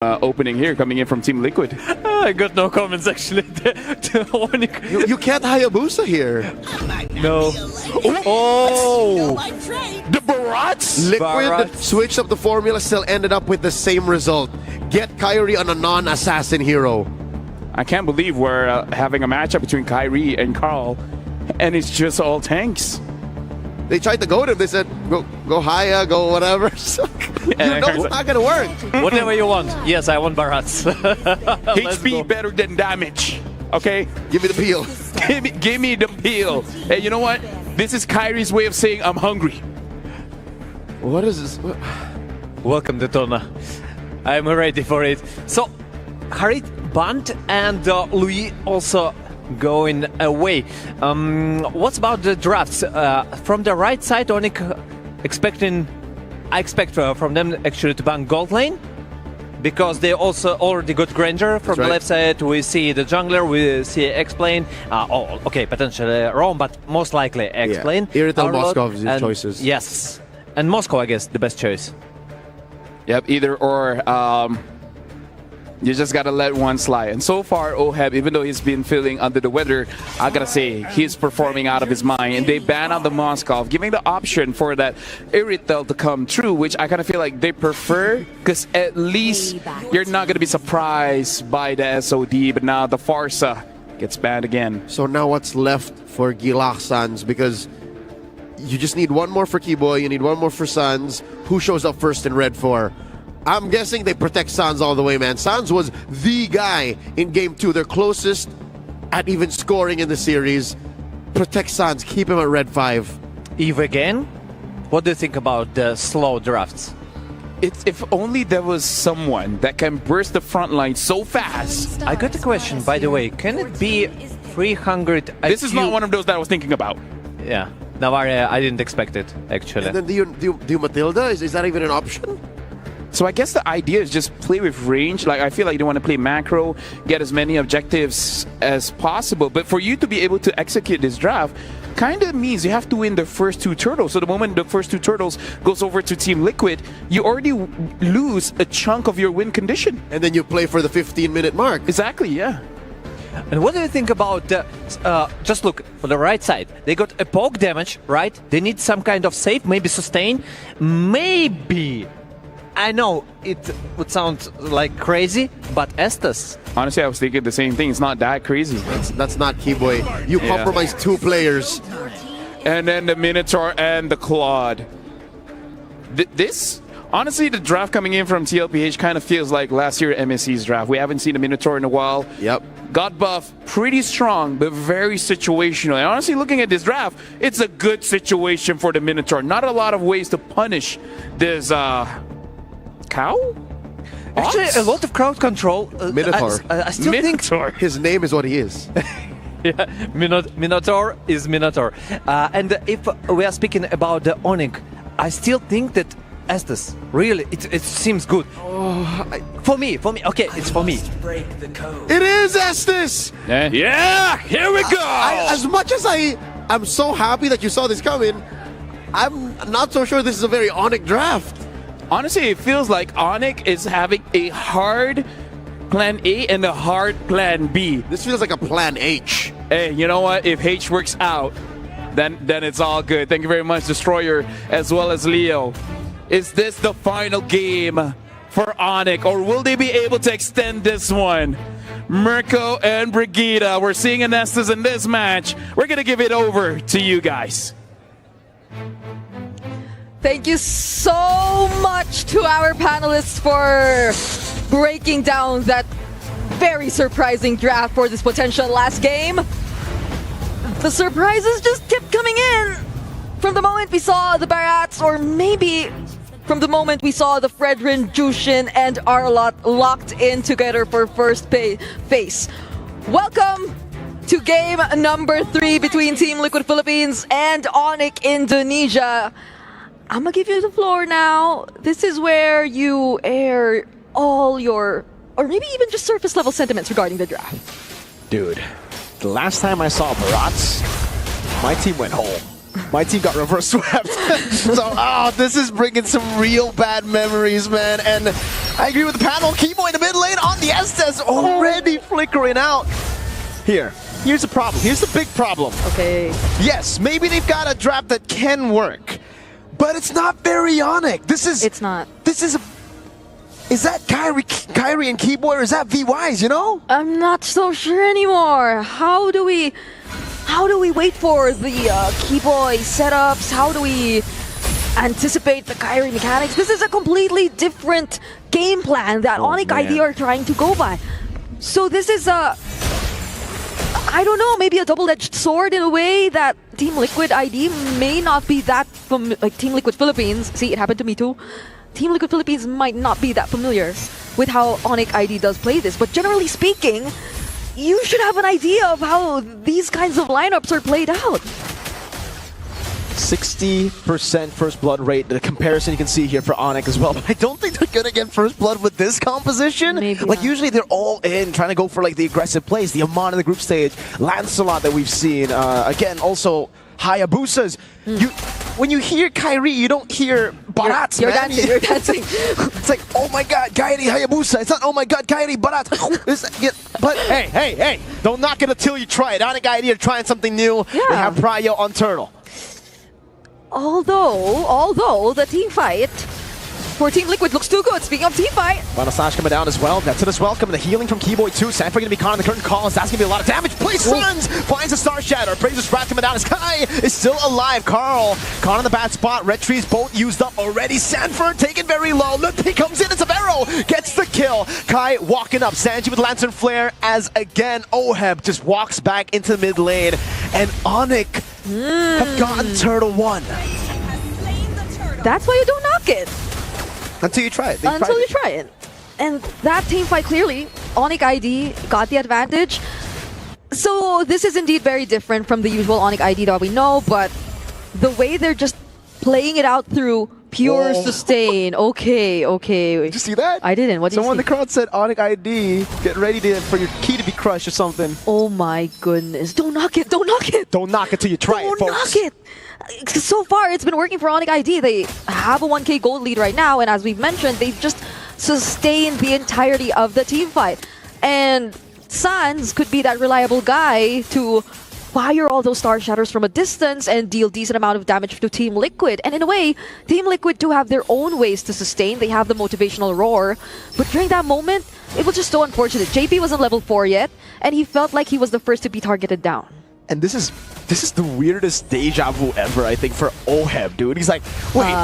opening here coming in from Team Liquid. I got no comments actually. You can't Hayabusa here. No. Oh! The Barats? Liquid switched up the formula, still ended up with the same result. Get Kyrie on a non-assassin hero. I can't believe we're having a matchup between Kyrie and Carl, and it's just all tanks. They tried to go to him. They said, go Haya, go whatever. You know it's not going to work. Whatever you want. Yes, I want Barats. HP better than damage. Okay? Give me the peel. Give me the peel. Hey, you know what? This is Kyrie's way of saying I'm hungry. What is this? Welcome, Detona. I'm ready for it. So, Harit, Bant, and Louis also going away. What's about the drafts? From the right side, Onic I expect from them actually to ban gold lane, because they also already got Granger. From the left side, we see the jungler, we see X-Plane. Okay, potentially wrong, but most likely X-Plane. Yeah. Irrital Moskov is your choices. Yes, and Moscow, I guess, the best choice. Yep, either or. You just gotta let one slide. And so far, Oheb, even though he's been feeling under the weather, I gotta say, he's performing out of his mind. And they ban out the Moskov, giving the option for that Irrital to come true, which I kind of feel like they prefer, because at least you're not gonna be surprised by the SOD. But now the Farsa gets banned again. So now what's left for Gilak Sans? Because you just need one more for Keyboy, you need one more for Sans. Who shows up first in Red 4? I'm guessing they protect Sans all the way, man. Sans was the guy in Game 2. They're closest at even scoring in the series. Protect Sans. Keep him at Red 5. Eve again? What do you think about the slow drafts? If only there was someone that can burst the front line so fast. I got a question, by the way. Can it be 300 IQ? This is not one of those that I was thinking about. Yeah. Navarre, I didn't expect it, actually. And then do you Matilda? Is that even an option? So I guess the idea is just play with range. Like, I feel like you want to play macro, get as many objectives as possible. But for you to be able to execute this draft, kind of means you have to win the first 2 turtles. So the moment the first 2 turtles goes over to Team Liquid, you already lose a chunk of your win condition. And then you play for the 15-minute mark. Exactly, yeah. And what do you think about just look for the right side? They got a poke damage, right? They need some kind of save, maybe sustain, maybe. I know it would sound like crazy, but Estes. Honestly, I was thinking the same thing. It's not that crazy. That's not Keyboy. You compromise 2 players. And then the Minotaur and the Claude. Honestly, the draft coming in from TLPH kind of feels like last year MSC's draft. We haven't seen a Minotaur in a while. Yep. Got buff, pretty strong, but very situational. And honestly, looking at this draft, it's a good situation for the Minotaur. Not a lot of ways to punish this cow? Actually, Ox? a lot of crowd control. Minotaur. I still Minotaur. His name is what he is. Yeah, Minotaur is Minotaur. And if we are speaking about the Onic, I still think that Estes, really, it seems good. For me, okay, it's for me. It is Estes! Yeah, here we go! As much as I'm so happy that you saw this coming, I'm not so sure this is a very Onic draft. Honestly, it feels like Onic is having a hard plan A and a hard plan B. This feels like a plan H. Hey, you know what? If H works out, then it's all good. Thank you very much, Destroyer, as well as Leo. Is this the final game for Onic, or will they be able to extend this one? Mirko and Brigitte, we're seeing Anestas in this match. We're going to give it over to you guys. Thank you so much to our panelists for breaking down that very surprising draft for this potential last game. The surprises just kept coming in from the moment we saw the Barats, or maybe from the moment we saw the Fredrin, Jushin, and Arlot locked in together for first face. Welcome to game number 3 between Team Liquid Philippines and Onic Indonesia. I'm gonna give you the floor now. This is where you air all your, or maybe even just surface level sentiments regarding the draft. Dude, the last time I saw Barats, my team went home. My team got reverse swept. So, this is bringing some real bad memories, man. And I agree with the panel. Kibo in the mid lane on the Estes already flickering out. Here's the problem. Here's the big problem. Okay. Yes, maybe they've got a draft that can work, but it's not very Onic. It's not. Is that Kyrie and Keyboy, or is that VYs, you know? I'm not so sure anymore. How do we wait for the Keyboy setups? How do we anticipate the Kyrie mechanics? This is a completely different game plan that Onic ID are trying to go by. So this is I don't know, maybe a double-edged sword in a way that Team Liquid ID may not be that like Team Liquid Philippines. See, it happened to me too. Team Liquid Philippines might not be that familiar with how Onic ID does play this, but generally speaking, you should have an idea of how these kinds of lineups are played out. 60% first blood rate, the comparison you can see here for Onic as well, but I don't think they're gonna get first blood with this composition. Maybe like not. usually they're all in, trying to go for like the aggressive plays, the Amon in the group stage, Lancelot that we've seen, again also Hayabusas. When you hear Kyrie, you don't hear Barats, You're man. dancing, you're dancing. It's like, oh my god, Kyrie Hayabusa. It's not, oh my god, Kyrie Barat. But hey, don't knock it until you try it. Onic idea of trying something new. Yeah. They have Pryo on Turtle. Although the team fight for Team Liquid looks too good. Speaking of team fight, Final Slash coming down as well. That's it as welcome. The healing from Keyboy too. Sanford gonna be caught on the curtain call. That's gonna be a lot of damage. Plays Suns! Finds a Star Shatter. Praises Wrath coming down as Kai is still alive. Carl caught on the bad spot. Red Trees both used up already. Sanford taken very low. Lupi comes in as Avero gets the kill. Kai walking up. Sanji with Lantern Flare as again Oheb just walks back into the mid lane. And Onic have gotten Turtle 1. that's why you don't knock it. Until you try it. Until you try it. And that team fight, clearly, Onic ID got the advantage. So this is indeed very different from the usual Onic ID that we know, but the way they're just playing it out through pure sustain. Okay. Did you see that? I didn't. What did Someone you in see? the crowd said Onic ID, get ready for your key to be crushed or something. Oh my goodness. Don't knock it. Don't knock it. Don't knock it till you try it, Don't folks. knock it. So far, it's been working for Onic ID. They have a 1k gold lead right now, and as we've mentioned, they've just sustained the entirety of the team fight. And Sans could be that reliable guy to fire all those Star Shatters from a distance and deal decent amount of damage to Team Liquid. And in a way, Team Liquid do have their own ways to sustain. They have the motivational roar. But during that moment, it was just so unfortunate. JP wasn't level 4 yet, and he felt like he was the first to be targeted down. And this is the weirdest deja vu ever, I think, for Oheb, dude. He's like, wait,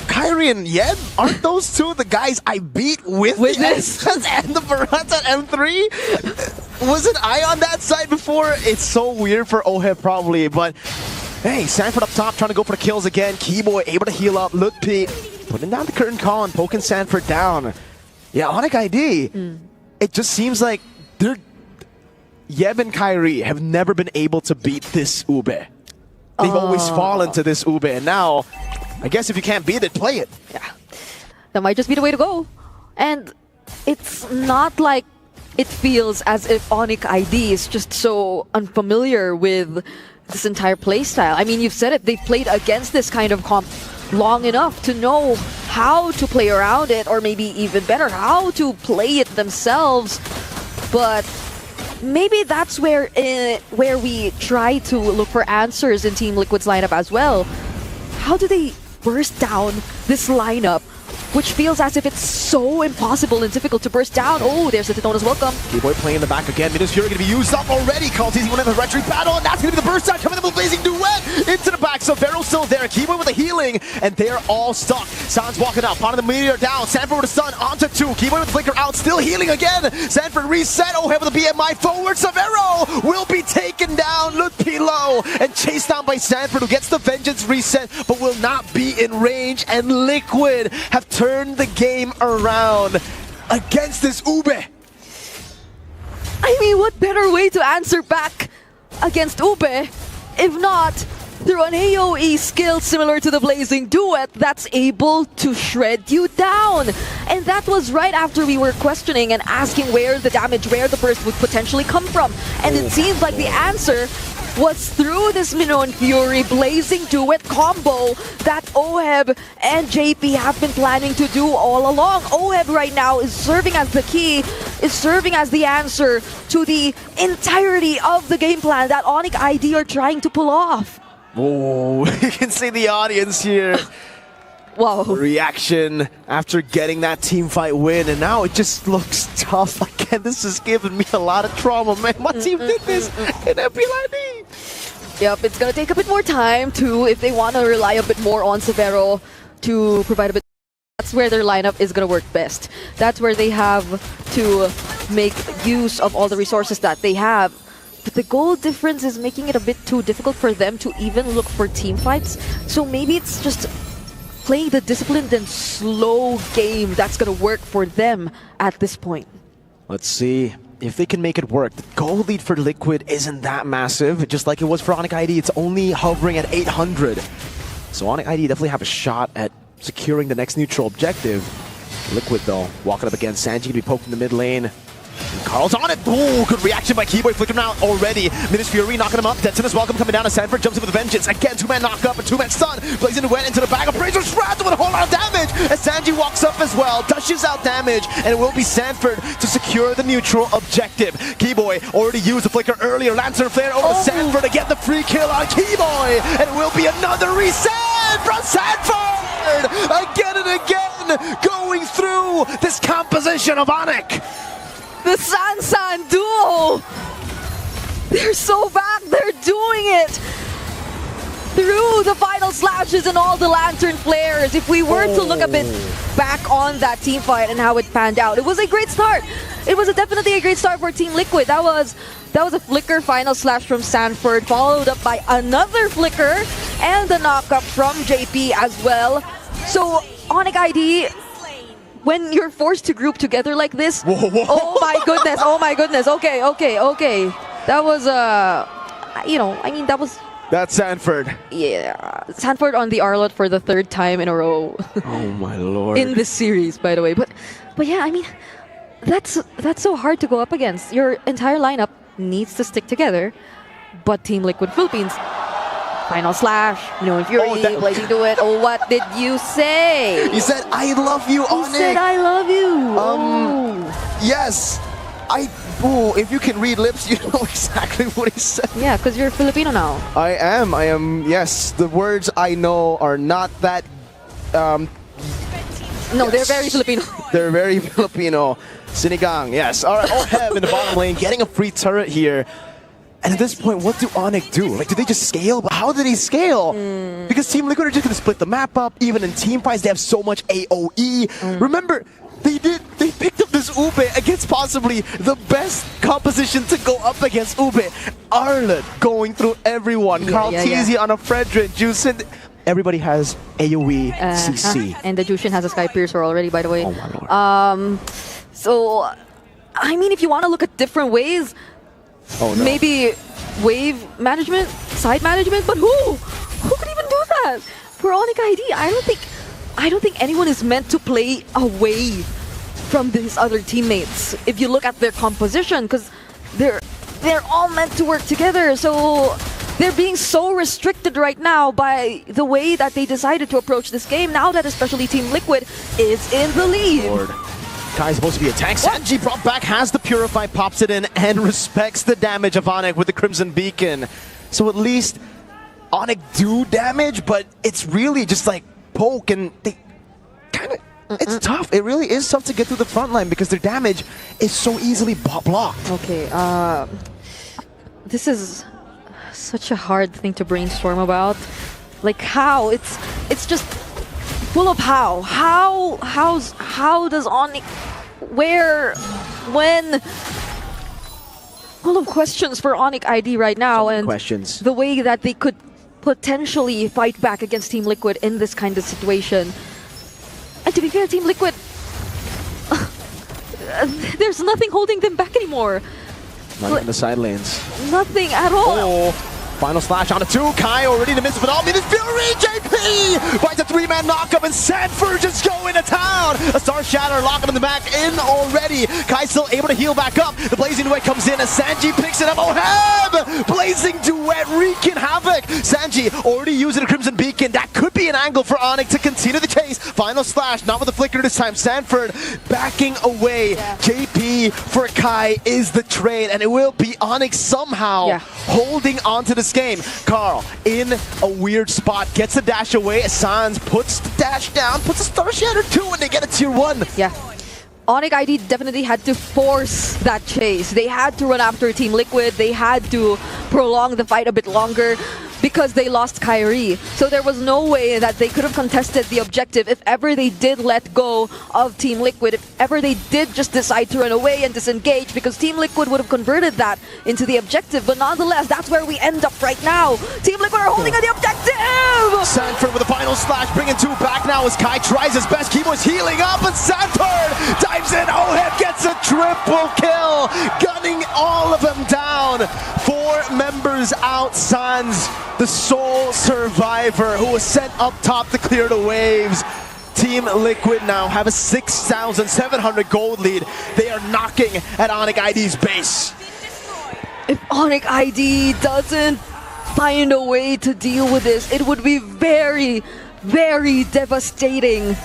Kyrie and Yed, aren't those two the guys I beat with the this? Estes and the Barats at M3? Wasn't I on that side before? It's so weird for Oheb probably, but hey, Sanford up top trying to go for the kills again. Keyboy able to heal up. Lutpi putting down the curtain call and poking Sanford down. Yeah, Onic ID, it just seems like Yeb and Kyrie have never been able to beat this Ube. They've always fallen to this Ube, and now, I guess if you can't beat it, play it. Yeah, that might just be the way to go. And it's not like it feels as if Onic ID is just so unfamiliar with this entire playstyle. I mean, you've said it, they've played against this kind of comp long enough to know how to play around it, or maybe even better, how to play it themselves. But maybe that's where we try to look for answers in Team Liquid's lineup as well. How do they burst down this lineup, which feels as if it's so impossible and difficult to burst down? Oh, there's the Titona's welcome. Keyboy playing in the back again. Midus Fury going to be used up already. Caltese winning the retreat battle, and that's going to be the burst down coming up with Blazing Duet into the back. So Vero's still there. Keyboy with the healing, and they're all stuck. Sans walking out. Pot of the meteor down. Sanford with the stun onto 2. Keyboy with the flicker out, still healing again. Sanford reset. Oheb with the BMI forward. Severo will be taken down. Lutpi low and chased down by Sanford, who gets the vengeance reset, but will not be in range. And Liquid have turned the game around against this Ube. I mean, what better way to answer back against Ube if not through an AoE skill similar to the Blazing Duet that's able to shred you down? And that was right after we were questioning and asking where the damage, where the burst would potentially come from. And it seems like the answer was through this Minoan Fury Blazing Duet combo that OHEB and JP have been planning to do all along. OHEB right now is serving as the key, is serving as the answer to the entirety of the game plan that Onic ID are trying to pull off. Oh, you can see the audience here. Wow. Reaction after getting that team fight win, and now it just looks tough. Again, this is giving me a lot of trauma, man. My team did this in MLBB. Yep, it's gonna take a bit more time too if they want to rely a bit more on Severo to provide a bit. That's where their lineup is gonna work best. That's where they have to make use of all the resources that they have. But the goal difference is making it a bit too difficult for them to even look for team fights. So maybe it's just playing the disciplined and slow game that's gonna work for them at this point. Let's see if they can make it work. The goal lead for Liquid isn't that massive, just like it was for Onic ID. It's only hovering at 800. So Onic ID definitely have a shot at securing the next neutral objective. Liquid, though, walking up against Sanji, to be poked in the mid lane. And Carl's on it. Oh, good reaction by Keyboy, flicking him out already. Minis Fury knocking him up. Deadson is welcome coming down as Sanford jumps in with a vengeance. Again, two-man knock up, a two-man stun. Blazing went into the back. Appraiser Shroud with a whole lot of damage as Sanji walks up as well. Dishes out damage, and it will be Sanford to secure the neutral objective. Keyboy already used the flicker earlier. Lantern Flare over to Sanford to get the free kill on Keyboy. And it will be another reset from Sanford! Again and again, going through this composition of Onic. The San duo! They're so back, they're doing it! Through the final slashes and all the lantern flares. If we were to look a bit back on that team fight and how it panned out, it was a great start. It was definitely a great start for Team Liquid. That was a flicker final slash from Sanford, followed up by another flicker and the knock-up from JP as well. So Onic ID, when you're forced to group together like this, oh my goodness, okay. That was, That's Sanford. Yeah, Sanford on the Arlot for the third time in a row. Oh my lord. In this series, by the way. But yeah, I mean, that's so hard to go up against. Your entire lineup needs to stick together, but Team Liquid Philippines, final slash, Minoan Fury, Blazing Duet. Oh, what did you say? You said, I love you, Onic. He said, I love you. Yes. If you can read lips, you know exactly what he said. Yeah, because you're Filipino now. I am, yes. The words I know are not that, No, yes. they're very Filipino. They're very Filipino. Sinigang, yes. All right, OHEB in the bottom lane, getting a free turret here. And at this point, what do Onic do? Like, do they just scale? But how did he scale? Because Team Liquid are just going to split the map up. Even in team fights, they have so much AoE. Remember, they picked up this Ube against possibly the best composition to go up against Ube. Arlott going through everyone. Carl Teasy on a Frederick, Juicin. Everybody has AoE CC. And the Jushin has a Sky Piercer already, by the way. Oh my lord. So, I mean, if you want to look at different ways, maybe wave management, side management, but who could even do that? For Onic ID, I don't think anyone is meant to play away from these other teammates. If you look at their composition, because they're all meant to work together, so they're being so restricted right now by the way that they decided to approach this game, now that especially Team Liquid is in the lead. Lord. Kai's supposed to be attacked. Sanji brought back, has the Purify, pops it in, and respects the damage of Onic with the Crimson Beacon. So at least Onic do damage, but it's really just like poke, and they kind of... It's tough. It really is tough to get through the front line because their damage is so easily blocked. Okay, this is such a hard thing to brainstorm about. Like how? It's just full of how. How does Onic, where, when? Full of questions for Onic ID right now, and questions. The way that they could potentially fight back against Team Liquid in this kind of situation. And to be fair, Team Liquid, there's nothing holding them back anymore. Not in the side lanes. Nothing at all. Final slash on a 2. Kai already in the midst of it all. Minus Fury! JP finds a 3-man knockup and Sanford just going to town. A Star Shatter locking in the back in already. Kai still able to heal back up. The Blazing Duet comes in as Sanji picks it up. Oheb! Blazing Duet wreaking havoc. Sanji already using a Crimson Beacon. That could be an angle for Onic to continue the chase. Final slash, not with the flicker this time. Sanford backing away. JP for Kai is the trade, and it will be Onic somehow holding on to this game. Carl in a weird spot, gets the dash away. Sans puts the dash down, puts a Star Shatter 2, and they get a tier 1. Yeah. Onic ID definitely had to force that chase. They had to run after Team Liquid. They had to prolong the fight a bit longer because they lost Kyrie. So there was no way that they could have contested the objective if ever they did let go of Team Liquid, if ever they did just decide to run away and disengage, because Team Liquid would have converted that into the objective. But nonetheless, that's where we end up right now. Team Liquid are holding on the objective! Sanford with a final slash, bringing 2 back now as Kai tries his best. Keyboard's healing up, and Sanford dives in. Oheb gets a triple kill, gunning all of them down. 4 members out. Sans, the sole survivor who was sent up top to clear the waves. Team Liquid now have a 6,700 gold lead. They are knocking at Onic ID's base. If Onic ID doesn't find a way to deal with this, it would be very, very devastating.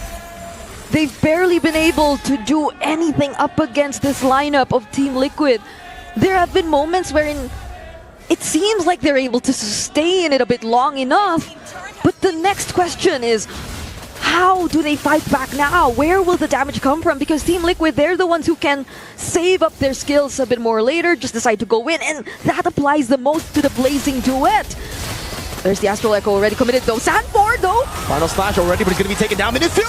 They've barely been able to do anything up against this lineup of Team Liquid. There have been moments wherein it seems like they're able to sustain it a bit long enough, but the next question is, how do they fight back now? Where will the damage come from? Because Team Liquid, they're the ones who can save up their skills a bit more later, just decide to go in, and that applies the most to the Blazing Duet. There's the Astral Echo already committed though. Sanford though! Final slash already, but he's going to be taken down. Minute Fury!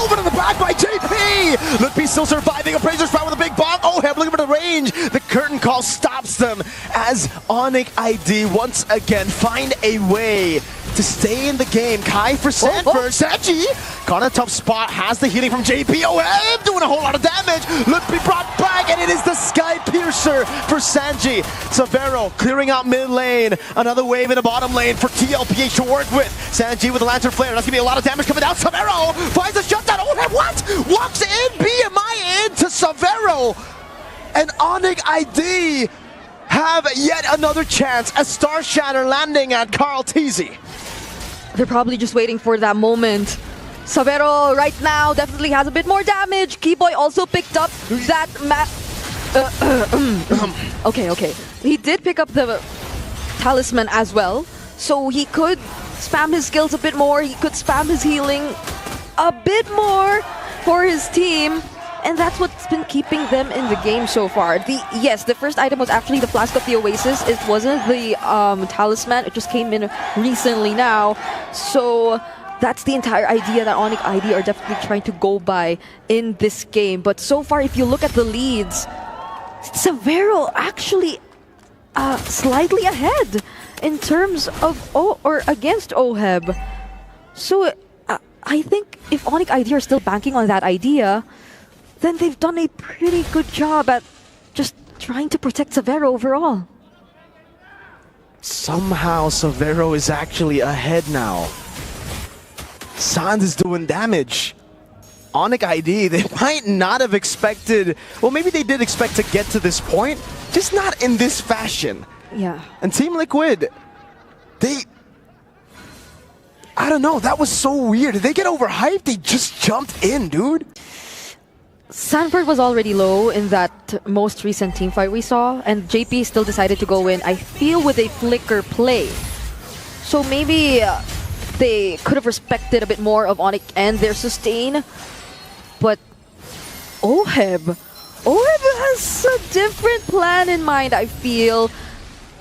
Over to the back by JP! Lutpi still surviving. Appraiser's Sprout with a big bomb. Oheb looking for the range. The curtain call stops them as Onic ID once again find a way to stay in the game. Kai for Sanford. Sanji got a tough spot. Has the healing from JP. Oheb doing a whole lot of damage. Lutpi brought back, and it is the Sky Piercer for Sanji. Severo clearing out mid lane. Another wave in the bottom lane for TLPH to work with. Sanji with the Lantern Flare. That's going to be a lot of damage coming down. Severo finds a shutdown. Oheb, what? Walks in. BMI into Severo. And Onic ID have yet another chance. A Star Shatter landing at Carl Teasy. They're probably just waiting for that moment. Severo right now definitely has a bit more damage. Keyboy also picked up that okay. He did pick up the talisman as well, so he could spam his skills a bit more. He could spam his healing a bit more for his team. And that's what's been keeping them in the game so far. The first item was actually the Flask of the Oasis. It wasn't the talisman. It just came in recently now. So that's the entire idea that Onic ID are definitely trying to go by in this game. But so far, if you look at the leads, Severo actually slightly ahead in terms of against Oheb. So I think if Onic ID are still banking on that idea, then they've done a pretty good job at just trying to protect Severo overall. Somehow Severo is actually ahead now. Sans is doing damage. Onic ID, they might not have expected, well, maybe they did expect to get to this point, just not in this fashion. Yeah. And Team Liquid, I don't know, that was so weird. Did they get overhyped? They just jumped in, dude. Sanford was already low in that most recent team fight we saw, and JP still decided to go in, I feel, with a flicker play. So maybe they could have respected a bit more of Onic and their sustain. But Oheb has a different plan in mind, I feel.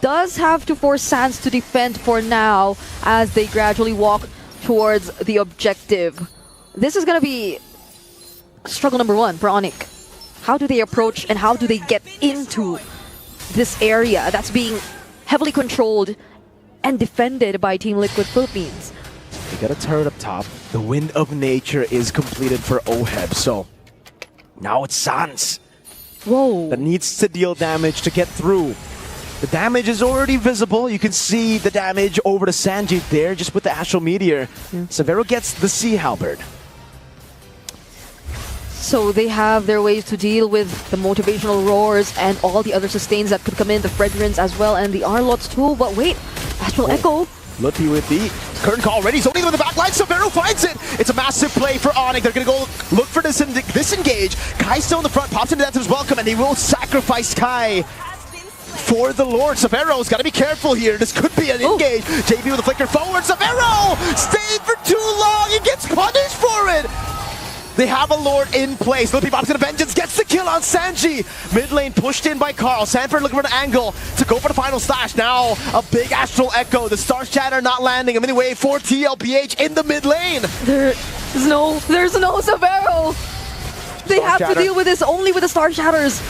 Does have to force Sans to defend for now as they gradually walk towards the objective. This is going to be struggle number 1 for Onic. How do they approach and how do they get into this area that's being heavily controlled and defended by Team Liquid Philippines? They got a turret up top. The Wind of Nature is completed for Oheb, so now it's Sans Whoa. that needs to deal damage to get through. The damage is already visible. You can see the damage over to Sanji there, just with the Astral Meteor. Severo gets the Sea Halberd. So they have their ways to deal with the motivational roars and all the other sustains that could come in, the Fragrance as well, and the Arlots too. But wait, Astral Echo. Lutfi with the curtain call ready. He's only with the back line. Severo finds it. It's a massive play for Onic. They're going to go look for disengage. Kai still in the front, pops into Death's welcome, and he will sacrifice Kai for the Lord. Severo's got to be careful here. This could be an engage. JB with a flicker forward. Severo stayed for too long. He gets punished for it. They have a Lord in place. Lutfi pops into Vengeance, gets the kill on Sanji. Mid lane pushed in by Carl. Sanford looking for an angle to go for the final slash. Now a big Astral Echo. The Star Shatter not landing him anyway for TLPH in the mid lane. There's no Severo. They have to deal with this only with the Star Shatters.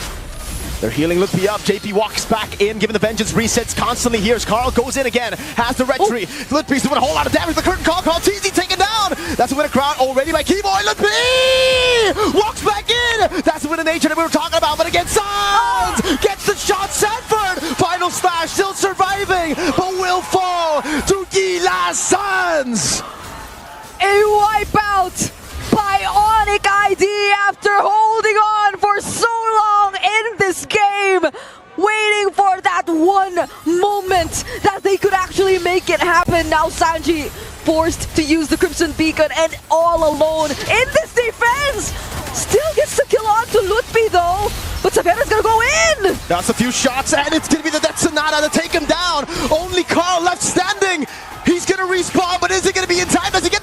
They're healing Lutfi up. JP walks back in, giving the Vengeance resets constantly here as Carl goes in again. Has the retry. Lutfi's doing a whole lot of damage. The curtain call. Carl TZ taken down. That's a win of crowd already by Keyboy. Lutfi walks back in. That's the win of nature that we were talking about. But again, Sans gets the shot. Sanford. Final slash. Still surviving, but will fall to Gila Sans. A wipeout by Onic ID after holding on for so long in this game, waiting for that one moment that they could actually make it happen. Now Sanji forced to use the Crimson Beacon and all alone in this defense. Still gets the kill on to Lutfi though, but Severo's gonna go in. That's a few shots and it's gonna be the Death Sonata to take him down. Only Carl left standing. He's gonna respawn, but is it gonna be in time? Does he get